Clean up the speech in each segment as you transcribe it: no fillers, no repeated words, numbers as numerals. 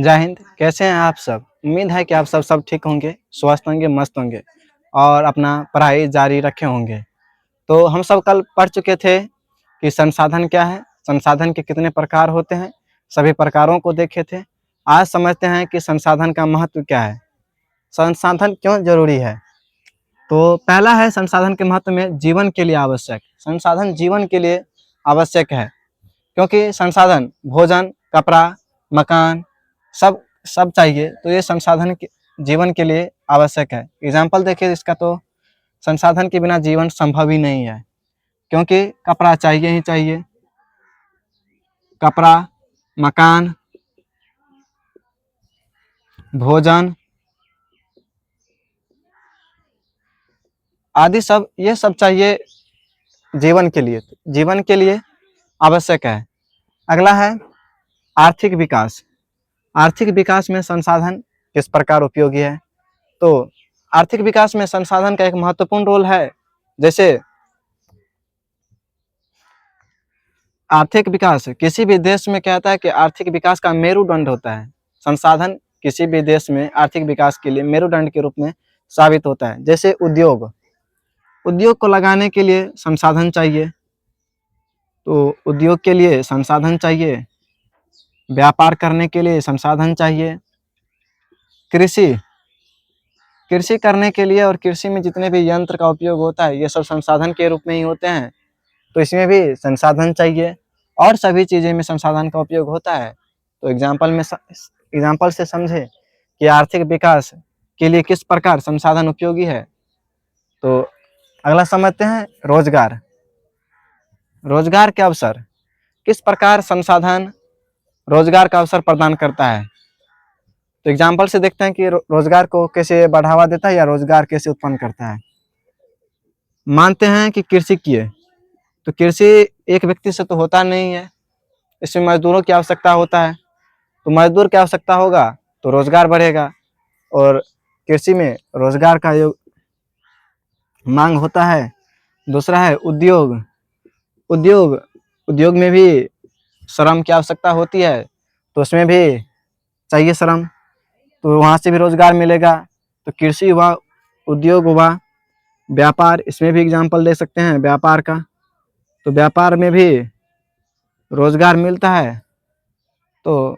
जय हिंद। कैसे हैं आप सब? उम्मीद है कि आप सब ठीक होंगे, स्वस्थ होंगे, मस्त होंगे और अपना पढ़ाई जारी रखे होंगे। तो हम सब कल पढ़ चुके थे कि संसाधन क्या है, संसाधन के कितने प्रकार होते हैं, सभी प्रकारों को देखे थे। आज समझते हैं कि संसाधन का महत्व क्या है, संसाधन क्यों ज़रूरी है। तो पहला है संसाधन के महत्व में जीवन के लिए आवश्यक। संसाधन जीवन के लिए आवश्यक है क्योंकि संसाधन भोजन, कपड़ा, मकान सब सब चाहिए, तो ये संसाधन के जीवन के लिए आवश्यक है। एग्जाम्पल देखिए इसका, तो संसाधन के बिना जीवन संभव ही नहीं है क्योंकि कपड़ा चाहिए ही चाहिए। कपड़ा, मकान, भोजन आदि सब, ये सब चाहिए जीवन के लिए आवश्यक है। अगला है आर्थिक विकास। आर्थिक विकास में संसाधन किस प्रकार उपयोगी है? तो आर्थिक विकास में संसाधन का एक महत्वपूर्ण रोल है। जैसे आर्थिक विकास किसी भी देश में क्या होता है कि आर्थिक विकास का मेरुदंड होता है। संसाधन किसी भी देश में आर्थिक विकास के लिए मेरुदंड के रूप में साबित होता है। जैसे उद्योग, उद्योग को लगाने के लिए संसाधन चाहिए, तो उद्योग के लिए संसाधन चाहिए। व्यापार करने के लिए संसाधन चाहिए। कृषि, कृषि करने के लिए और कृषि में जितने भी यंत्र का उपयोग होता है, ये सब संसाधन के रूप में ही होते हैं, तो इसमें भी संसाधन चाहिए। और सभी चीज़ें में संसाधन का उपयोग होता है। तो एग्जाम्पल से समझे कि आर्थिक विकास के लिए किस प्रकार संसाधन उपयोगी है। तो अगला समझते हैं रोजगार। रोजगार के अवसर, किस प्रकार संसाधन रोजगार का अवसर प्रदान करता है। तो एग्जाम्पल से देखते हैं कि रोजगार को कैसे बढ़ावा देता है या रोजगार कैसे उत्पन्न करता है। मानते हैं कि कृषि किए, तो कृषि एक व्यक्ति से तो होता नहीं है, इसमें मजदूरों की आवश्यकता होता है। तो मजदूर की आवश्यकता होगा तो रोजगार बढ़ेगा, और कृषि में रोजगार का मांग होता है। दूसरा है उद्योग। उद्योग उद्योग में भी श्रम की आवश्यकता होती है, तो उसमें भी चाहिए श्रम, तो वहाँ से भी रोजगार मिलेगा। तो कृषि हुआ, उद्योग हुआ, व्यापार, इसमें भी एग्जाम्पल दे सकते हैं व्यापार का। तो व्यापार में भी रोजगार मिलता है। तो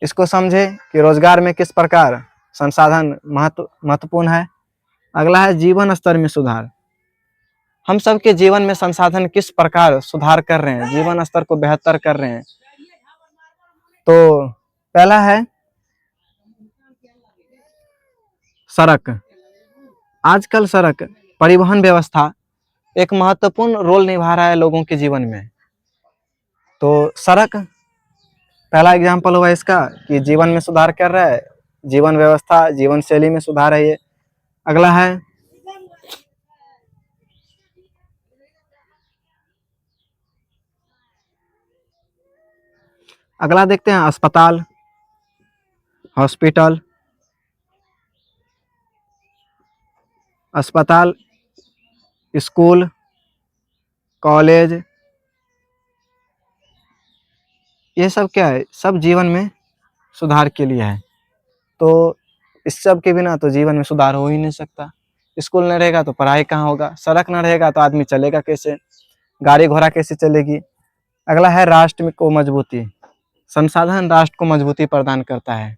इसको समझे कि रोजगार में किस प्रकार संसाधन महत्वपूर्ण है। अगला है जीवन स्तर में सुधार। हम सब के जीवन में संसाधन किस प्रकार सुधार कर रहे हैं, जीवन स्तर को बेहतर कर रहे हैं। तो पहला है सड़क। आजकल सड़क परिवहन व्यवस्था एक महत्वपूर्ण रोल निभा रहा है लोगों के जीवन में। तो सड़क पहला एग्जाम्पल हुआ इसका कि जीवन में सुधार कर रहा है, जीवन व्यवस्था, जीवन शैली में सुधार है ये। अगला है अगला देखते हैं अस्पताल, हॉस्पिटल। अस्पताल, स्कूल, कॉलेज, ये सब क्या है, सब जीवन में सुधार के लिए है। तो इस सब के बिना तो जीवन में सुधार हो ही नहीं सकता। स्कूल न रहेगा तो पढ़ाई कहाँ होगा, सड़क न रहेगा तो आदमी चलेगा कैसे, गाड़ी घोड़ा कैसे चलेगी। अगला है राष्ट्र को मजबूती। संसाधन राष्ट्र को मजबूती प्रदान करता है।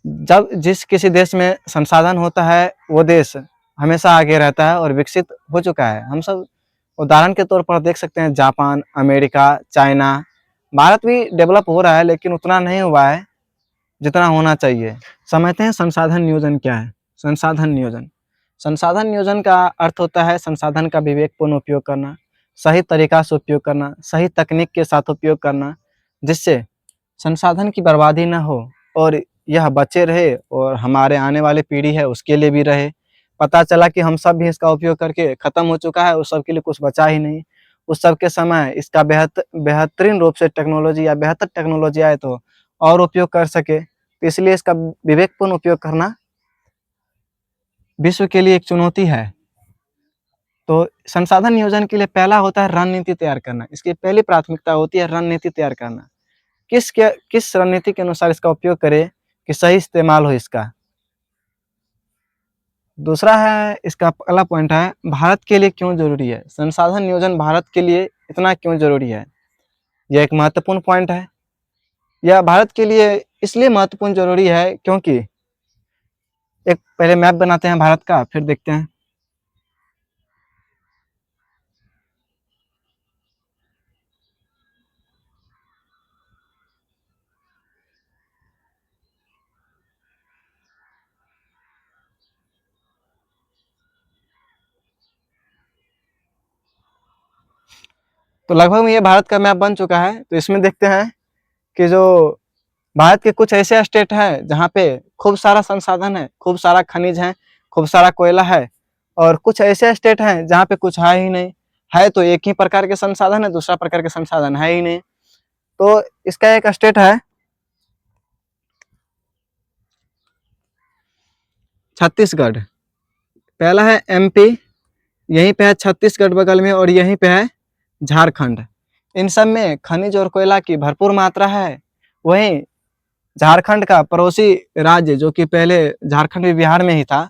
जब जिस किसी देश में संसाधन होता है, वो देश हमेशा आगे रहता है और विकसित हो चुका है। हम सब उदाहरण के तौर पर देख सकते हैं जापान, अमेरिका, चाइना। भारत भी डेवलप हो रहा है लेकिन उतना नहीं हुआ है जितना होना चाहिए। समझते हैं संसाधन नियोजन क्या है। संसाधन नियोजन का अर्थ होता है संसाधन का विवेकपूर्ण उपयोग करना, सही तरीका से उपयोग करना, सही तकनीक के साथ उपयोग करना, जिससे संसाधन की बर्बादी न हो और यह बचे रहे और हमारे आने वाली पीढ़ी है उसके लिए भी रहे। पता चला कि हम सब भी इसका उपयोग करके खत्म हो चुका है, उस सब के लिए कुछ बचा ही नहीं। उस सब के समय इसका बेहतरीन रूप से टेक्नोलॉजी या बेहतर टेक्नोलॉजी आए तो और उपयोग कर सके। तो इसलिए इसका विवेकपूर्ण उपयोग करना विश्व के लिए एक चुनौती है। तो संसाधन नियोजन के लिए पहला होता है रणनीति तैयार करना। इसकी पहली प्राथमिकता होती है रणनीति तैयार करना। किस रणनीति के अनुसार इसका उपयोग करें कि सही इस्तेमाल हो इसका। दूसरा है, इसका अगला पॉइंट है, भारत के लिए क्यों जरूरी है? संसाधन नियोजन भारत के लिए इतना क्यों जरूरी है? यह एक महत्वपूर्ण पॉइंट है। यह भारत के लिए इसलिए महत्वपूर्ण जरूरी है क्योंकि एक पहले मैप बनाते हैं भारत का, फिर देखते हैं। तो लगभग ये भारत का मैप बन चुका है। तो इसमें देखते हैं कि जो भारत के कुछ ऐसे स्टेट हैं जहाँ पे खूब सारा संसाधन है, खूब सारा खनिज है, खूब सारा कोयला है, और कुछ ऐसे स्टेट हैं जहाँ पे कुछ है ही नहीं। है तो एक ही प्रकार के संसाधन है, दूसरा प्रकार के संसाधन है ही नहीं। तो इसका एक स्टेट है छत्तीसगढ़। पहला है एमपी, यहीं पे है छत्तीसगढ़ बगल में, और यहीं पे है झारखंड। इन सब में खनिज और कोयला की भरपूर मात्रा है। वहीं झारखंड का पड़ोसी राज्य, जो कि पहले झारखंड भी बिहार में ही था,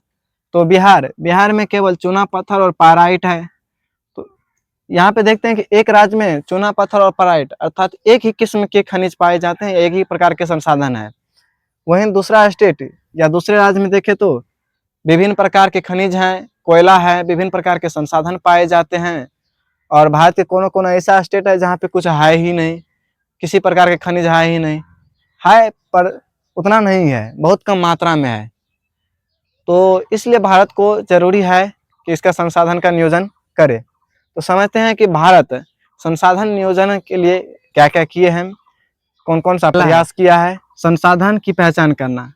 तो बिहार में केवल चूना पत्थर और पाराइट है। तो यहाँ पे देखते हैं कि एक राज्य में चूना पत्थर और पाराइट अर्थात एक ही किस्म के खनिज पाए जाते हैं, एक ही प्रकार के संसाधन है। वहीं दूसरा स्टेट या दूसरे राज्य में देखें तो विभिन्न प्रकार के खनिज हैं, कोयला है, विभिन्न प्रकार के संसाधन पाए जाते हैं। और भारत के कोनों कोनों ऐसा स्टेट है जहाँ पे कुछ है ही नहीं, किसी प्रकार के खनिज है ही नहीं, है पर उतना नहीं है, बहुत कम मात्रा में है। तो इसलिए भारत को जरूरी है कि इसका संसाधन का नियोजन करे। तो समझते हैं कि भारत संसाधन नियोजन के लिए क्या क्या किए हैं, कौन कौन सा प्रयास किया है। संसाधन की पहचान करना,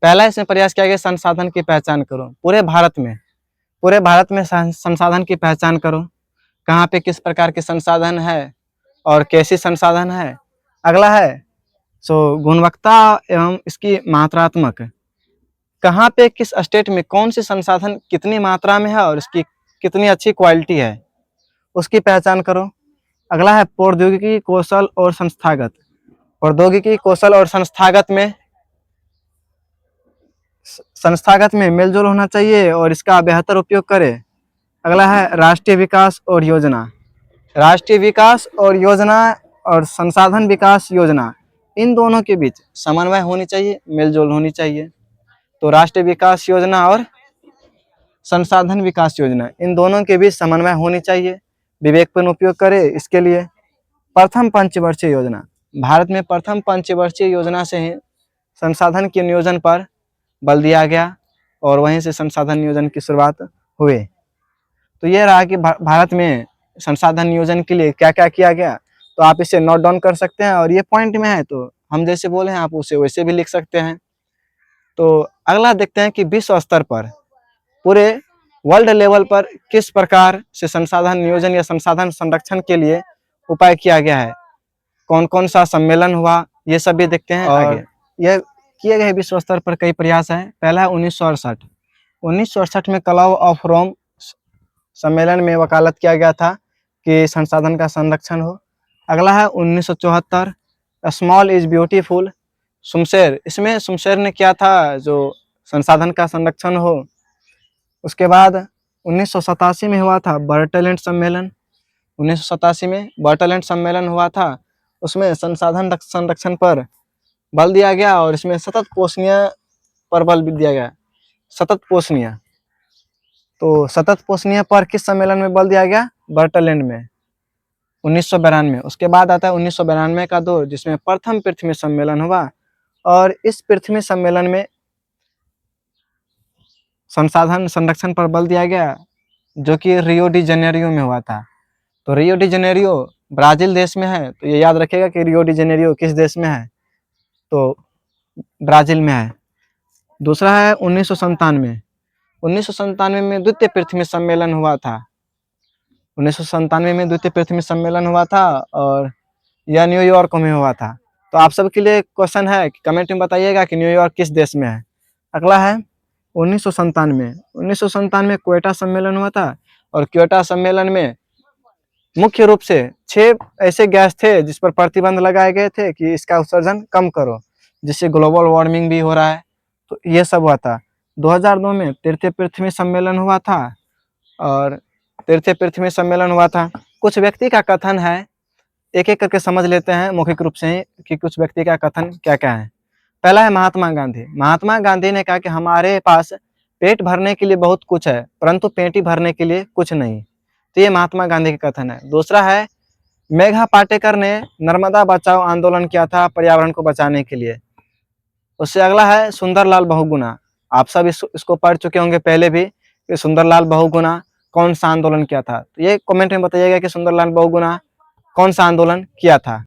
पहला इसमें प्रयास किया गया, संसाधन की पहचान करो। पूरे भारत में संसाधन की पहचान करो, कहाँ पे किस प्रकार के संसाधन है और कैसे संसाधन है। अगला है गुणवत्ता एवं इसकी मात्रात्मक, कहाँ पे किस स्टेट में कौन से संसाधन कितनी मात्रा में है और इसकी कितनी अच्छी क्वालिटी है, उसकी पहचान करो। अगला है प्रौद्योगिकी कौशल और संस्थागत, प्रौद्योगिकी कौशल और संस्थागत में मेलजोल होना चाहिए और इसका बेहतर उपयोग करें। अगला है राष्ट्रीय विकास और योजना, राष्ट्रीय विकास और योजना और संसाधन विकास योजना, इन दोनों के बीच समन्वय होनी चाहिए, मेलजोल होनी चाहिए। तो राष्ट्रीय विकास योजना और संसाधन विकास योजना, इन दोनों के बीच समन्वय होनी चाहिए, विवेकपूर्ण उपयोग करें इसके लिए। प्रथम पंचवर्षीय योजना, भारत में प्रथम पंचवर्षीय योजना से ही संसाधन के नियोजन पर बल दिया गया और वहीं से संसाधन नियोजन की शुरुआत हुई। तो यह रहा कि भारत में संसाधन नियोजन के लिए क्या क्या किया गया। तो आप इसे नोट डाउन कर सकते हैं, और ये पॉइंट में है तो हम जैसे बोले हैं आप उसे वैसे भी लिख सकते हैं। तो अगला देखते हैं कि विश्व स्तर पर पूरे वर्ल्ड लेवल पर किस प्रकार से संसाधन नियोजन या संसाधन संरक्षण के लिए उपाय किया गया है, कौन कौन सा सम्मेलन हुआ, ये सब भी देखते हैं। और आगे यह किए गए विश्व स्तर पर कई प्रयास हैं। पहला है 1968 में क्लब ऑफ रोम सम्मेलन में वकालत किया गया था कि संसाधन का संरक्षण हो। अगला है 1974 स्मॉल इज ब्यूटीफुल, सुमशेर, इसमें सुमशेर ने किया था जो संसाधन का संरक्षण हो। उसके बाद 1987 में हुआ था बर्टलैंड सम्मेलन, 1987 में बर्टलैंड सम्मेलन हुआ था, उसमें संसाधन संरक्षण पर बल दिया गया और इसमें सतत पोषणीय पर बल दिया गया, सतत पोषणीय। तो सतत पोषणीय पर किस सम्मेलन में बल दिया गया? बर्टलैंड में 1992। उसके बाद आता है 1992 का दौर, जिसमें प्रथम पृथ्वी सम्मेलन हुआ और इस पृथ्वी सम्मेलन में संसाधन संरक्षण पर बल दिया गया, जो कि रियो डी जेनेरियो में हुआ था। तो रियो डी जेनेरियो ब्राजील देश में है, तो ये याद रखिएगा कि रियो डी जेनेरियो किस देश में है, तो ब्राजील में है। दूसरा है 1997 में द्वितीय पृथ्वी सम्मेलन हुआ था, 1997 में द्वितीय पृथ्वी सम्मेलन हुआ था और यह न्यूयॉर्क में हुआ था। तो आप सबके लिए क्वेश्चन है कि कमेंट में बताइएगा कि न्यूयॉर्क किस देश में है। अगला है 1997 क्वेटा सम्मेलन हुआ था और क्योटा सम्मेलन में मुख्य रूप से 6 ऐसे गैस थे जिस पर प्रतिबंध लगाए गए थे कि इसका उत्सर्जन कम करो, जिससे ग्लोबल वार्मिंग भी हो रहा है। तो ये सब हुआ था। 2002 में तृतीय पृथ्वी सम्मेलन हुआ था और तृतीय पृथ्वी सम्मेलन हुआ था। कुछ व्यक्ति का कथन है, एक-एक करके समझ लेते हैं मौखिक रूप से ही कि कुछ व्यक्ति का कथन क्या-क्या है। पहला है महात्मा गांधी। महात्मा गांधी ने कहा कि हमारे पास पेट भरने के लिए बहुत कुछ है, परंतु पेटी भरने के लिए कुछ नहीं। तो ये महात्मा गांधी का कथन है। दूसरा है मेघा पाटेकर ने नर्मदा बचाओ आंदोलन किया था पर्यावरण को बचाने के लिए। उससे अगला है सुंदरलाल बहुगुणा। आप सब इसको पढ़ चुके होंगे पहले भी कि सुंदरलाल बहुगुणा कौन सा आंदोलन किया था। तो ये कमेंट में बताइएगा कि सुंदरलाल बहुगुणा कौन सा आंदोलन किया था।